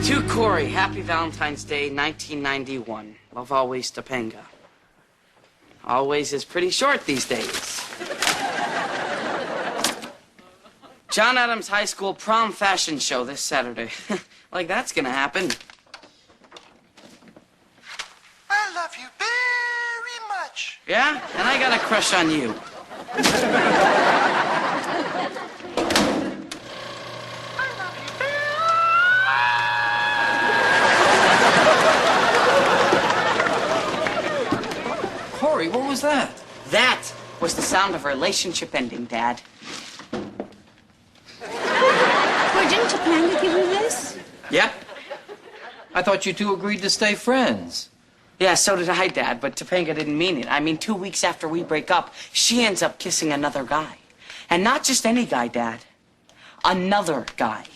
To Corey, happy Valentine's Day, 1991. Love always, Topanga. Always is pretty short these days. John Adams High School prom fashion show this Saturday. Like that's gonna happen. I love you very much. Yeah? And I got a crush on you. Corey, what was that? That was the sound of a relationship ending, Dad. Boy, didn't Topanga give you this? Yep. I thought you two agreed to stay friends. Yeah, so did I, Dad, but Topanga didn't mean it. I mean, 2 weeks after we break up, she ends up kissing another guy. And not just any guy, Dad. Another guy.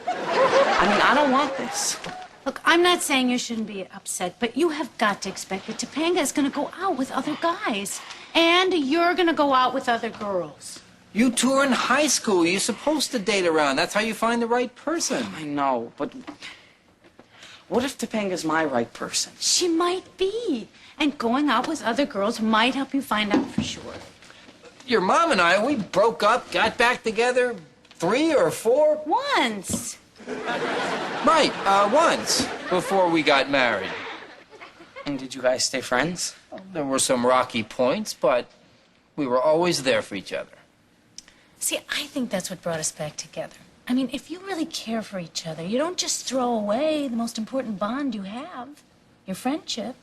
I mean, I don't want this. Look, I'm not saying you shouldn't be upset, but you have got to expect that Topanga is going to go out with other guys. And you're going to go out with other girls. You two are in high school. You're supposed to date around. That's how you find the right person. I know, but what if Topanga's my right person? She might be. And going out with other girls might help you find out for sure. Your mom and I, we broke up, got back together 3 or 4. Once. Right, once, before we got married. And did you guys stay friends? There were some rocky points, but we were always there for each other. See, I think that's what brought us back together. I mean, if you really care for each other, you don't just throw away the most important bond you have, your friendship.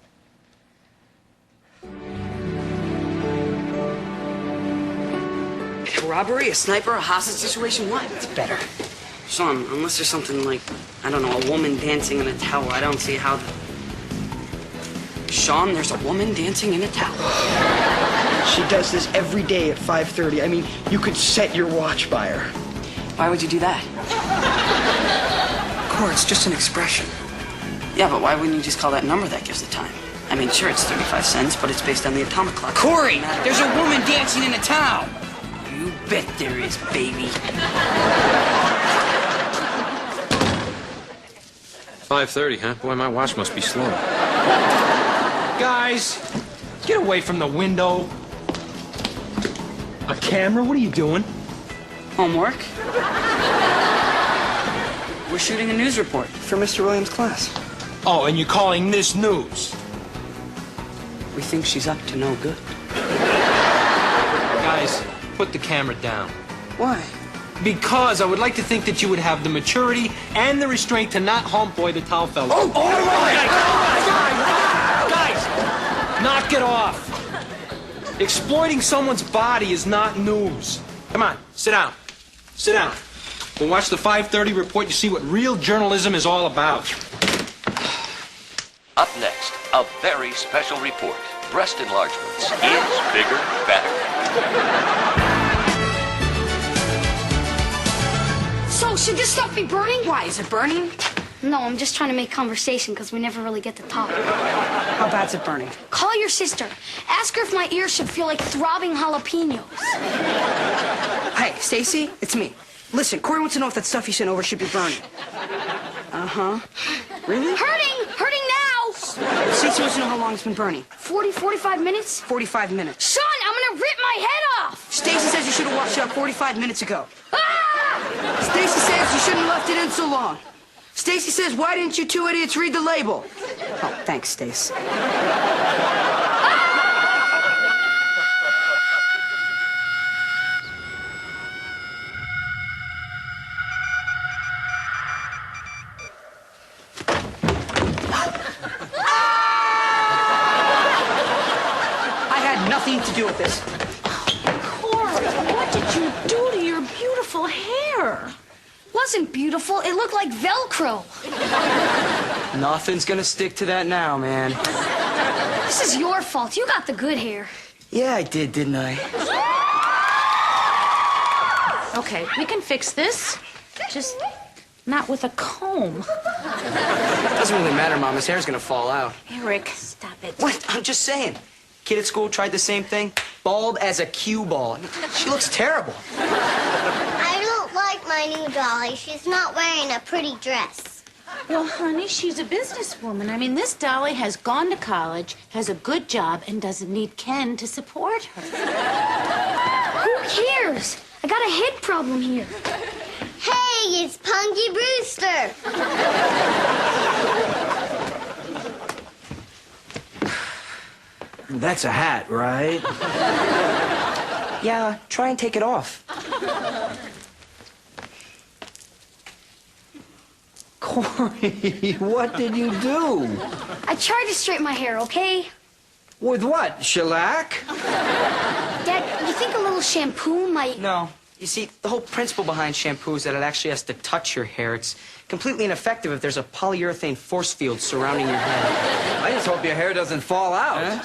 A robbery, a sniper, a hostage situation? What? It's better. Sean, unless there's something like, I don't know, a woman dancing in a towel, I don't see how Sean, there's a woman dancing in a towel. She does this every day at 5:30. I mean, you could set your watch by her. Why would you do that? Cor, it's just an expression. Yeah, but why wouldn't you just call that number that gives the time? I mean, sure, it's 35 cents, but it's based on the atomic clock. Corey, there's a woman dancing in a towel. You bet there is, baby. 5:30, huh? Boy, my watch must be slow. Guys, get away from the window. A camera? What are you doing? Homework? We're shooting a news report. For Mr. Williams' class. Oh, and you're calling this news? We think she's up to no good. Guys, put the camera down. Why? Because I would like to think that you would have the maturity and the restraint to not homeboy the towel fella. Oh, all right! Guys, knock it off. Exploiting someone's body is not news. Come on, sit down. Sit down. We'll watch the 5:30 report. You see what real journalism is all about. Up next, a very special report. Breast enlargements. Is bigger better? So, should this stuff be burning? Why, is it burning? No, I'm just trying to make conversation because we never really get to talk. How bad's it burning? Call your sister. Ask her if my ears should feel like throbbing jalapenos. Hey, Stacy, it's me. Listen, Corey wants to know if that stuff you sent over should be burning. Uh-huh. Really? Hurting now! Stacy wants to know how long it's been burning. 45 minutes? 45 minutes. Son, I'm gonna rip my head off! Stacy says you should have washed it up 45 minutes ago. Ah! Stacy says you shouldn't have left it in so long. Stacy says, why didn't you two idiots read the label? Oh, thanks, Stace. I had nothing to do with this. Corey, what did you do to your beautiful hair? Wasn't beautiful. It looked like Velcro. Nothing's gonna stick to that now, man. This is your fault. You got the good hair. Yeah, I did, didn't I? Okay, we can fix this. Just not with a comb. Doesn't really matter, Mom. His hair's gonna fall out. Eric, stop it. What? I'm just saying. Kid at school tried the same thing. Bald as a cue ball. She looks terrible. I don't like my new dolly. She's not wearing a pretty dress. Well, honey, she's a businesswoman. I mean, this dolly has gone to college, has a good job, and doesn't need Ken to support her. Who cares? I got a head problem here. Hey, it's Punky Brewster. That's a hat, right? Yeah, try and take it off. Corey, what did you do? I tried to straighten my hair, okay? With what, shellac? Dad, you think a little shampoo might... No. You see, the whole principle behind shampoo is that it actually has to touch your hair. It's completely ineffective if there's a polyurethane force field surrounding your head. I just hope your hair doesn't fall out.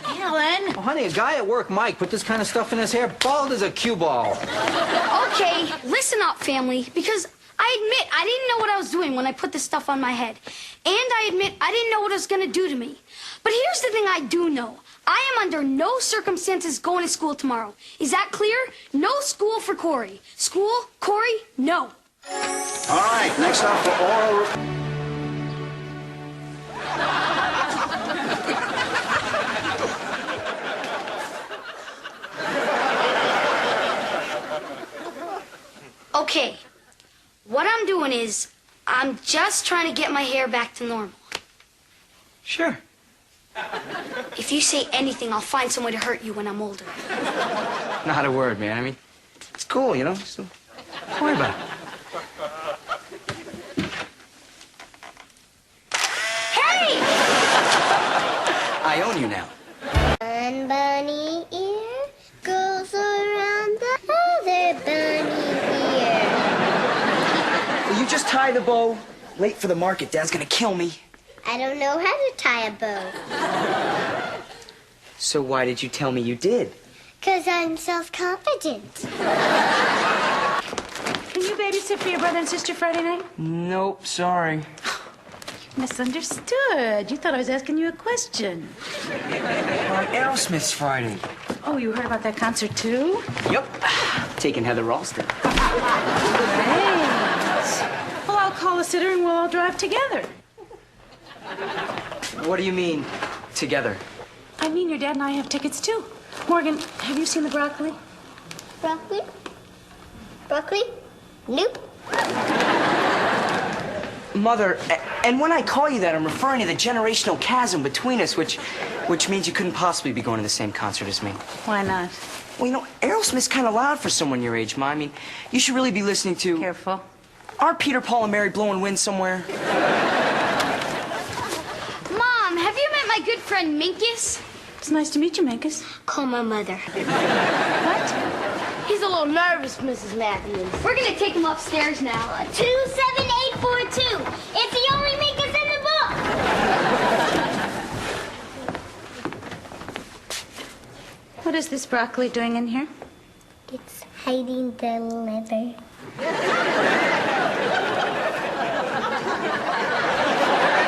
Helen! Oh, honey, a guy at work, Mike, put this kind of stuff in his hair, bald as a cue ball. Okay, listen up, family, because I admit I didn't know what I was doing when I put this stuff on my head. And I admit I didn't know what it was going to do to me. But here's the thing I do know. I am under no circumstances going to school tomorrow. Is that clear? No school for Corey. School? Corey? No. All right, next up for oral... Okay, what I'm doing is I'm just trying to get my hair back to normal. Sure. If you say anything, I'll find some way to hurt you when I'm older. Not a word, man. I mean, it's cool, you know? So, don't worry about it. Hey! I own you now. One bunny ear goes around the other bunny ear. Will you just tie the bow? Late for the market. Dad's gonna kill me. I don't know how to tie a bow. So why did you tell me you did? 'Cause I'm self-confident. Can you babysit for your brother and sister Friday night? Nope, sorry. Misunderstood. You thought I was asking you a question. Aerosmith's Friday. Oh, you heard about that concert too? Yep. Taking Heather Ralston. Great. Well, I'll call a sitter and we'll all drive together. What do you mean, together? I mean, your dad and I have tickets too. Morgan, have you seen the broccoli? Broccoli? Broccoli? Nope. Mother, and when I call you that, I'm referring to the generational chasm between us, which means you couldn't possibly be going to the same concert as me. Why not? Well, you know, Aerosmith's kind of loud for someone your age, Ma. I mean, you should really be listening to... Careful. Aren't Peter, Paul, and Mary blowing wind somewhere? Mom, have you met my good friend Minkus? It's nice to meet you, Minkus. Call my mother. What? He's a little nervous, Mrs. Matthews. We're gonna take him upstairs now. 27842. It's the only Minkus in the book. What is this broccoli doing in here? It's hiding the leather.